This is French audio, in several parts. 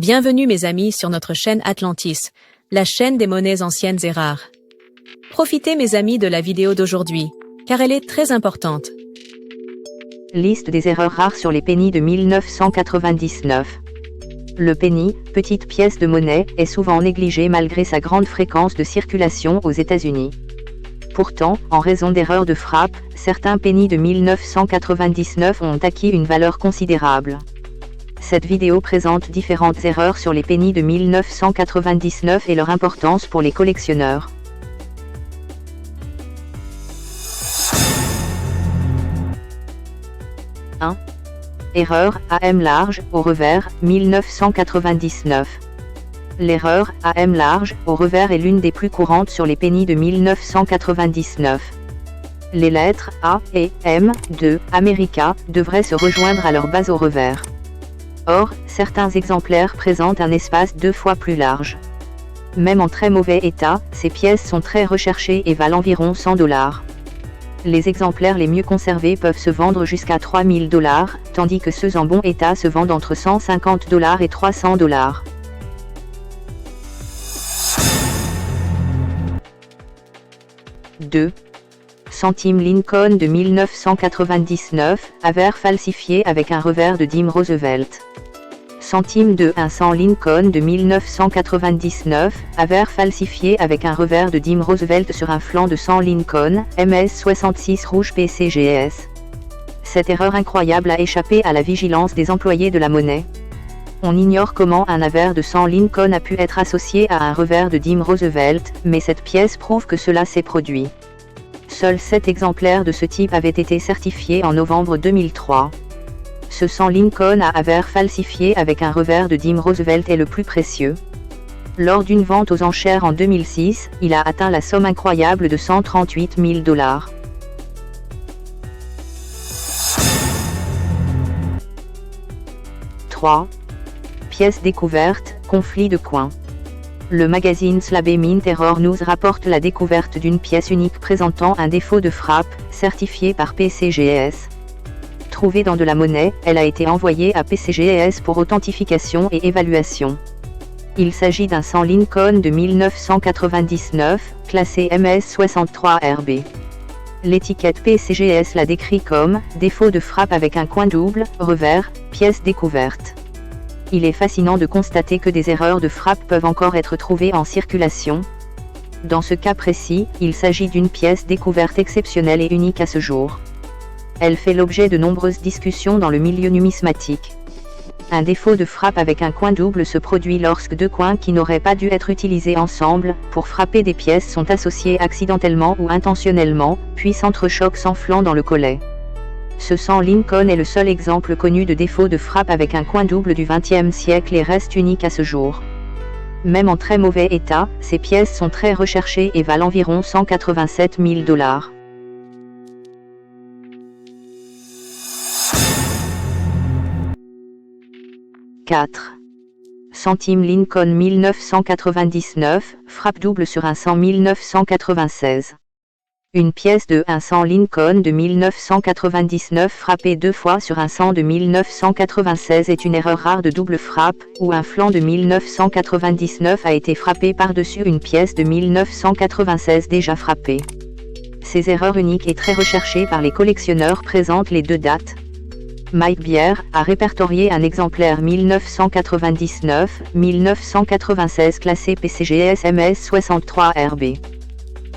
Bienvenue mes amis sur notre chaîne Atlantis, la chaîne des monnaies anciennes et rares. Profitez mes amis de la vidéo d'aujourd'hui, car elle est très importante. Liste des erreurs rares sur les pennies de 1999. Le penny, petite pièce de monnaie, est souvent négligé malgré sa grande fréquence de circulation aux États-Unis. Pourtant, en raison d'erreurs de frappe, certains pennies de 1999 ont acquis une valeur considérable. Cette vidéo présente différentes erreurs sur les pennies de 1999 et leur importance pour les collectionneurs. Erreur, AM large, au revers, 1999. L'erreur, AM large, au revers est l'une des plus courantes sur les pennies de 1999. Les lettres A et M de America devraient se rejoindre à leur base au revers. Or, certains exemplaires présentent un espace 2 fois plus large. Même en très mauvais état, ces pièces sont très recherchées et valent environ $100. Les exemplaires les mieux conservés peuvent se vendre jusqu'à $3000, tandis que ceux en bon état se vendent entre $150 et $300. 2. Centime Lincoln de 1999, avers falsifié avec un revers de Dim Roosevelt. Centime de 100 Lincoln de 1999, avers falsifié avec un revers de Dim Roosevelt sur un flanc de 100 Lincoln, MS-66 rouge PCGS. Cette erreur incroyable a échappé à la vigilance des employés de la monnaie. On ignore comment un avers de 100 Lincoln a pu être associé à un revers de Dim Roosevelt, mais cette pièce prouve que cela s'est produit. Seuls 7 exemplaires de ce type avaient été certifiés en novembre 2003. Ce 100 Lincoln à avers falsifié avec un revers de Dim Roosevelt est le plus précieux. Lors d'une vente aux enchères en 2006, il a atteint la somme incroyable de $138 000. 3. Pièce découverte, conflit de coins. Le magazine Slabé Mint Error News rapporte la découverte d'une pièce unique présentant un défaut de frappe, certifié par PCGS. Trouvée dans de la monnaie, elle a été envoyée à PCGS pour authentification et évaluation. Il s'agit d'un 100 Lincoln de 1999, classé MS63RB. L'étiquette PCGS la décrit comme « défaut de frappe avec un coin double, revers, pièce découverte ». Il est fascinant de constater que des erreurs de frappe peuvent encore être trouvées en circulation. Dans ce cas précis, il s'agit d'une pièce découverte exceptionnelle et unique à ce jour. Elle fait l'objet de nombreuses discussions dans le milieu numismatique. Un défaut de frappe avec un coin double se produit lorsque deux coins qui n'auraient pas dû être utilisés ensemble pour frapper des pièces sont associés accidentellement ou intentionnellement, puis s'entrechoquent sans flanc dans le collet. Ce 100 Lincoln est le seul exemple connu de défaut de frappe avec un coin double du XXe siècle et reste unique à ce jour. Même en très mauvais état, ces pièces sont très recherchées et valent environ $187 000. 4. Centime Lincoln 1999, frappe double sur un 100 1996. Une pièce de 100 Lincoln de 1999 frappée 2 fois sur un 100 de 1996 est une erreur rare de double frappe, où un flanc de 1999 a été frappé par-dessus une pièce de 1996 déjà frappée. Ces erreurs uniques et très recherchées par les collectionneurs présentent les deux dates. Mike Bier a répertorié un exemplaire 1999-1996 classé PCGS MS63RB.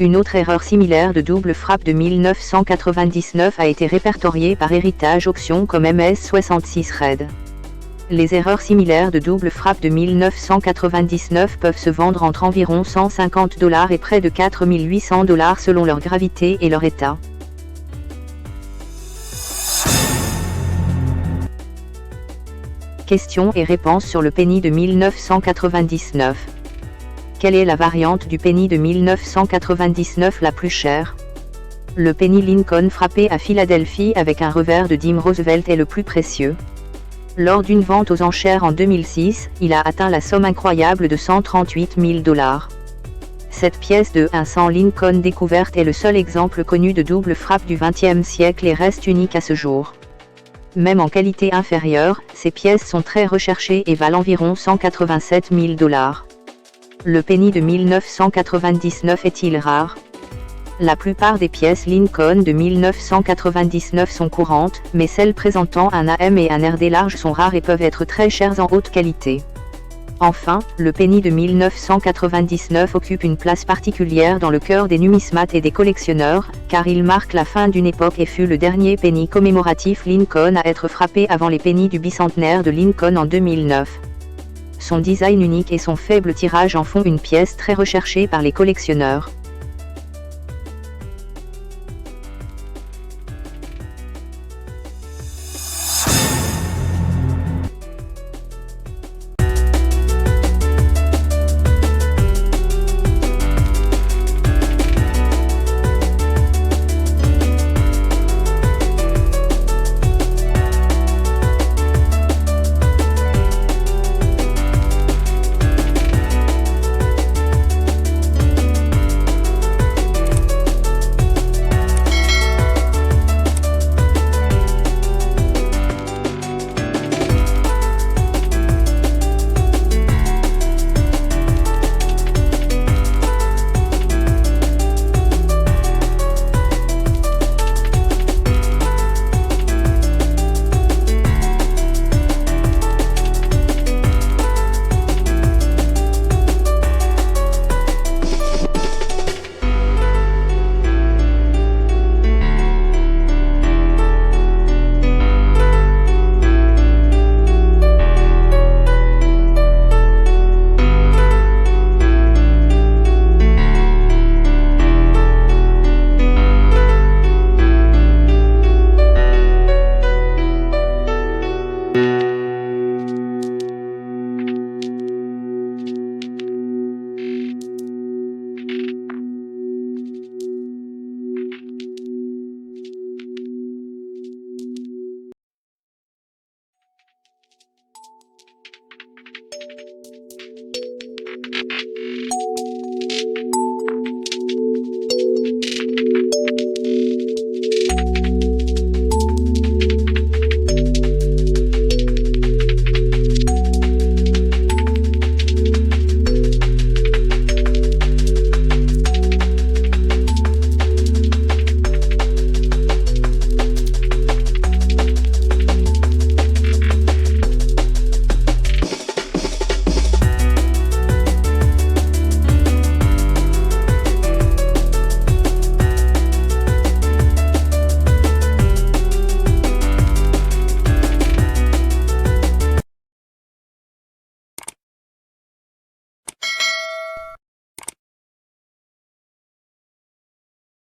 Une autre erreur similaire de double frappe de 1999 a été répertoriée par Héritage Auction comme MS66 Red. Les erreurs similaires de double frappe de 1999 peuvent se vendre entre environ $150 et près de $4800 selon leur gravité et leur état. Questions et réponses sur le penny de 1999. Quelle est la variante du penny de 1999 la plus chère? Le penny Lincoln frappé à Philadelphie avec un revers de Dim Roosevelt est le plus précieux. Lors d'une vente aux enchères en 2006, il a atteint la somme incroyable de $138 000. Cette pièce de 100 Lincoln découverte est le seul exemple connu de double frappe du XXe siècle et reste unique à ce jour. Même en qualité inférieure, Ces pièces sont très recherchées et valent environ 187 000 $. Le penny de 1999 est-il rare? La plupart des pièces Lincoln de 1999 sont courantes, mais celles présentant un AM et un RD large sont rares et peuvent être très chères en haute qualité. Enfin, le penny de 1999 occupe une place particulière dans le cœur des numismates et des collectionneurs, car il marque la fin d'une époque et fut le dernier penny commémoratif Lincoln à être frappé avant les pennies du bicentenaire de Lincoln en 2009. Son design unique et son faible tirage en font une pièce très recherchée par les collectionneurs.